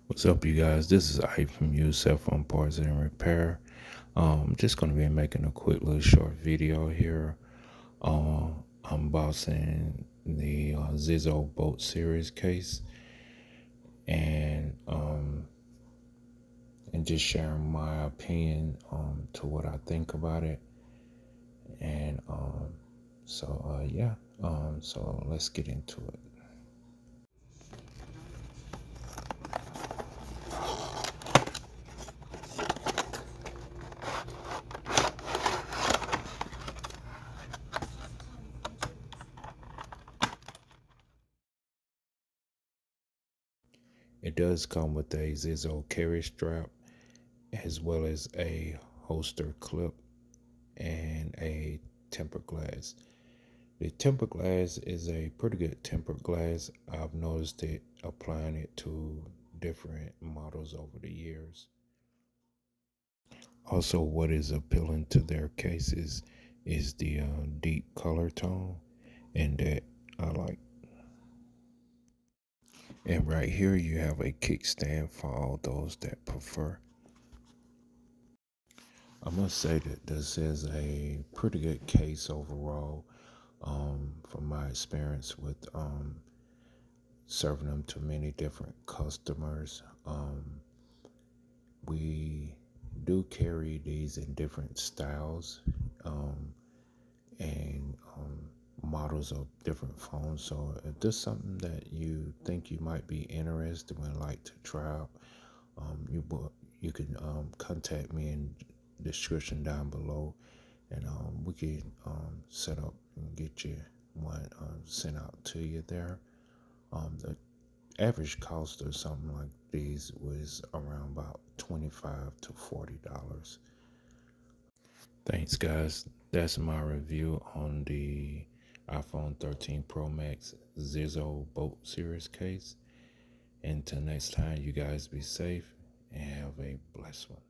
What's up, you guys? This is Ike from Use Cell Phone Parts and Repair. Just going to be making a quick little short video here. Unboxing the Zizo Boat Series case and and just sharing my opinion to what I think about it. And so let's get into it. It does come with a Zizo carry strap as well as a holster clip and a tempered glass. The tempered glass is a pretty good tempered glass. I've noticed it applying it to different models over the years. Also, what is appealing to their cases is the deep color tone, and that I like. And right here, you have a kickstand for all those that prefer. I must say that this is a pretty good case overall, from my experience with serving them to many different customers. We do carry these in different styles and models of different phones. So if there's something that you think you might be interested in, like to try out, you can contact me in the description down below, and we can set up and get you one sent out to you there. The average cost of something like these was around about $25 to $40. Thanks, guys. That's my review on the iPhone 13 Pro Max Zizo Boat Series case. Until next time, you guys be safe and have a blessed one.